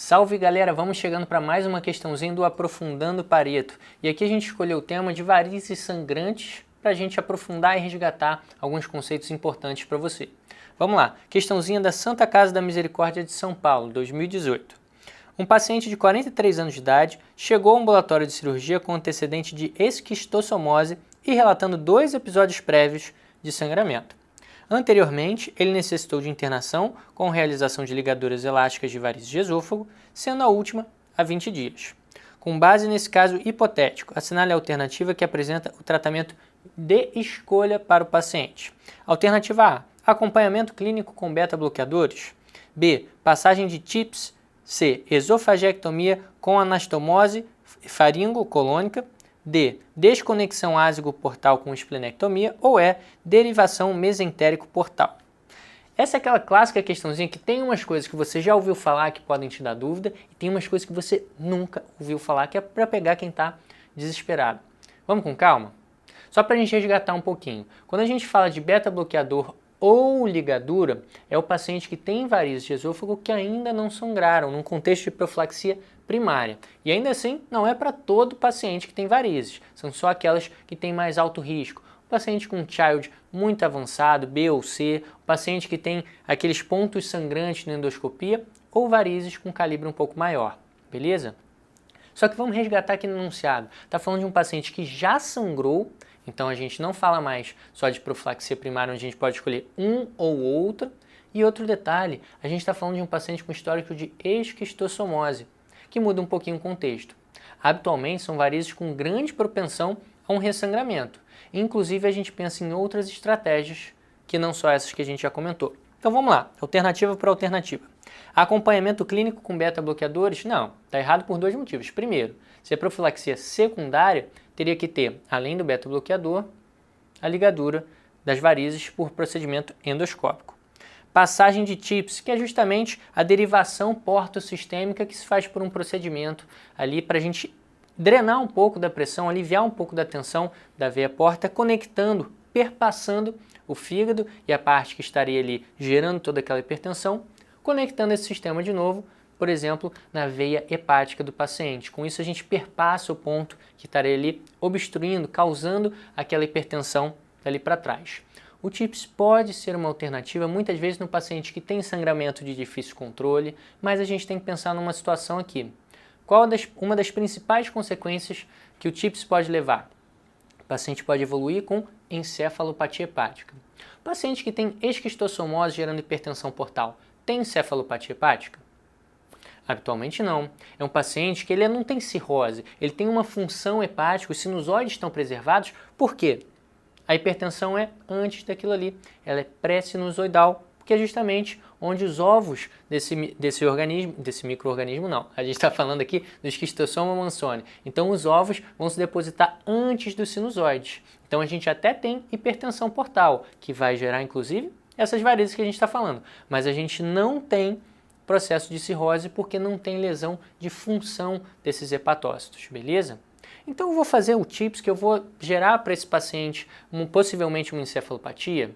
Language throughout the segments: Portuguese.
Salve galera, vamos chegando para mais uma questãozinha do Aprofundando Pareto. E aqui a gente escolheu o tema de varizes sangrantes para a gente aprofundar e resgatar alguns conceitos importantes para você. Vamos lá, questãozinha da Santa Casa da Misericórdia de São Paulo, 2018. Um paciente de 43 anos de idade chegou ao ambulatório de cirurgia com antecedente de esquistossomose e relatando 2 episódios prévios de sangramento. Anteriormente, ele necessitou de internação com realização de ligaduras elásticas de varizes de esôfago, sendo a última há 20 dias. Com base nesse caso hipotético, assinale a alternativa que apresenta o tratamento de escolha para o paciente. Alternativa A, acompanhamento clínico com beta-bloqueadores. B, passagem de TIPS. C, esofagectomia com anastomose faringocolônica. D, desconexão ásigo-portal com esplenectomia, ou E, derivação mesentérico-portal. Essa é aquela clássica questãozinha que tem umas coisas que você já ouviu falar que podem te dar dúvida e tem umas coisas que você nunca ouviu falar, que é para pegar quem está desesperado. Vamos com calma? Só para a gente resgatar um pouquinho. Quando a gente fala de beta-bloqueador ou ligadura, é o paciente que tem varizes de esôfago que ainda não sangraram, num contexto de profilaxia primária. E ainda assim, não é para todo paciente que tem varizes, são só aquelas que têm mais alto risco. O paciente com child muito avançado, B ou C, o paciente que tem aqueles pontos sangrantes na endoscopia ou varizes com calibre um pouco maior, beleza? Só que vamos resgatar aqui no enunciado. Está falando de um paciente que já sangrou, então a gente não fala mais só de profilaxia primária, onde a gente pode escolher um ou outra. E outro detalhe, a gente está falando de um paciente com histórico de esquistossomose, que muda um pouquinho o contexto. Habitualmente são varizes com grande propensão a um ressangramento. Inclusive a gente pensa em outras estratégias, que não só essas que a gente já comentou. Então vamos lá, alternativa por alternativa. Acompanhamento clínico com beta-bloqueadores? Não, está errado por 2 motivos. Primeiro, se é profilaxia secundária, teria que ter, além do beta-bloqueador, a ligadura das varizes por procedimento endoscópico. Passagem de TIPS, que é justamente a derivação porto-sistêmica que se faz por um procedimento ali para a gente drenar um pouco da pressão, aliviar um pouco da tensão da veia porta, conectando, perpassando o fígado e a parte que estaria ali gerando toda aquela hipertensão, conectando esse sistema de novo, por exemplo, na veia hepática do paciente. Com isso a gente perpassa o ponto que estaria ali obstruindo, causando aquela hipertensão ali para trás. O TIPS pode ser uma alternativa muitas vezes no paciente que tem sangramento de difícil controle, mas a gente tem que pensar numa situação aqui. Uma das principais consequências que o TIPS pode levar? O paciente pode evoluir com encefalopatia hepática. O paciente que tem esquistossomose gerando hipertensão portal tem encefalopatia hepática? Habitualmente não. É um paciente que ele não tem cirrose, ele tem uma função hepática, os sinusoides estão preservados. Por quê? A hipertensão é antes daquilo ali, ela é pré-sinusoidal, porque é justamente onde os ovos desse micro-organismo não. A gente está falando aqui do esquistossoma mansoni. Então os ovos vão se depositar antes dos sinusoides. Então a gente até tem hipertensão portal, que vai gerar inclusive essas varizes que a gente está falando. Mas a gente não tem processo de cirrose porque não tem lesão de função desses hepatócitos, beleza? Então eu vou fazer o TIPS que eu vou gerar para esse paciente possivelmente uma encefalopatia.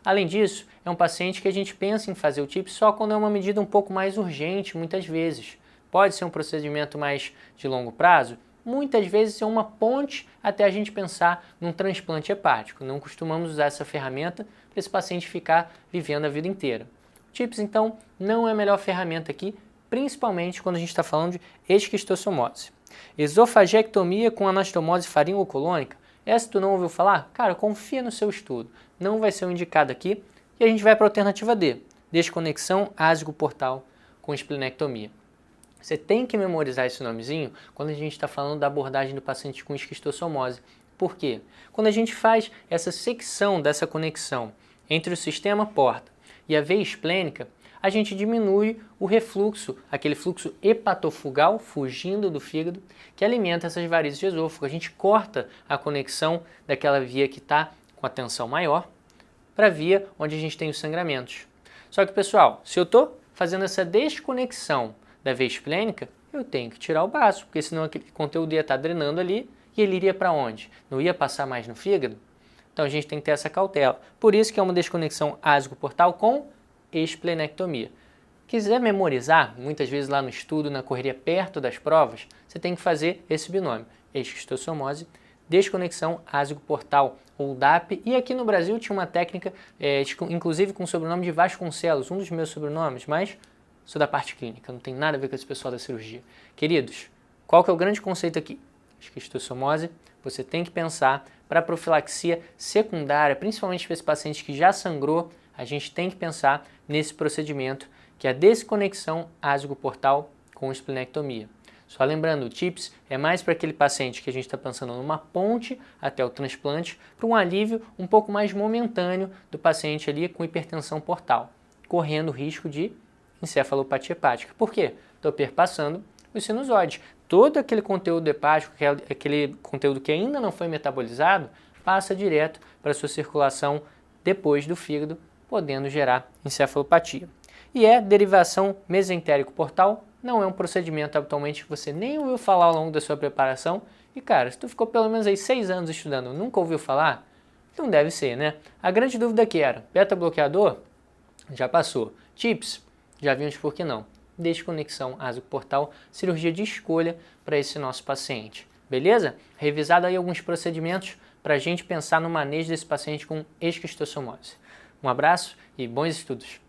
Além disso, é um paciente que a gente pensa em fazer o TIPS só quando é uma medida um pouco mais urgente, muitas vezes. Pode ser um procedimento mais de longo prazo, muitas vezes é uma ponte até a gente pensar num transplante hepático. Não costumamos usar essa ferramenta para esse paciente ficar vivendo a vida inteira. O TIPS, então, não é a melhor ferramenta aqui, principalmente quando a gente está falando de esquistossomose. Esofagectomia com anastomose faringocolônica, essa tu não ouviu falar? Cara, confia no seu estudo, não vai ser o indicado aqui. E a gente vai para a alternativa D, desconexão ásigo-portal com esplenectomia. Você tem que memorizar esse nomezinho quando a gente está falando da abordagem do paciente com esquistossomose. Por quê? Quando a gente faz essa secção dessa conexão entre o sistema porta e a veia esplênica, a gente diminui o refluxo, aquele fluxo hepatofugal fugindo do fígado que alimenta essas varizes de esôfago. A gente corta a conexão daquela via que está com a tensão maior para a via onde a gente tem os sangramentos. Só que, pessoal, se eu estou fazendo essa desconexão da veia esplênica, eu tenho que tirar o baço, porque senão aquele conteúdo ia estar drenando ali e ele iria para onde? Não ia passar mais no fígado? Então a gente tem que ter essa cautela. Por isso que é uma desconexão ásigo-portal com esplenectomia. Quiser memorizar, muitas vezes lá no estudo, na correria perto das provas, você tem que fazer esse binômio, esquistossomose, desconexão ásico-portal, ou DAP, e aqui no Brasil tinha uma técnica, inclusive com o sobrenome de Vasconcelos, um dos meus sobrenomes, mas sou da parte clínica, não tem nada a ver com esse pessoal da cirurgia. Queridos, qual que é o grande conceito aqui? Esquistossomose, você tem que pensar para profilaxia secundária, principalmente para esse paciente que já sangrou, a gente tem que pensar nesse procedimento, que é a desconexão ásico-portal com esplenectomia. Só lembrando, o TIPS é mais para aquele paciente que a gente está pensando numa ponte até o transplante, para um alívio um pouco mais momentâneo do paciente ali com hipertensão portal, correndo risco de encefalopatia hepática. Por quê? Estou perpassando os sinusoides. Todo aquele conteúdo hepático, aquele conteúdo que ainda não foi metabolizado, passa direto para a sua circulação depois do fígado, podendo gerar encefalopatia. E derivação mesentérico-portal, não é um procedimento atualmente que você nem ouviu falar ao longo da sua preparação. E cara, se tu ficou pelo menos aí 6 anos estudando e nunca ouviu falar, não deve ser, né? A grande dúvida aqui era, beta-bloqueador? Já passou. TIPS? Já vimos por que não. Desconexão ásico-portal, cirurgia de escolha para esse nosso paciente. Beleza? Revisado aí alguns procedimentos para a gente pensar no manejo desse paciente com esquistossomose. Um abraço e bons estudos!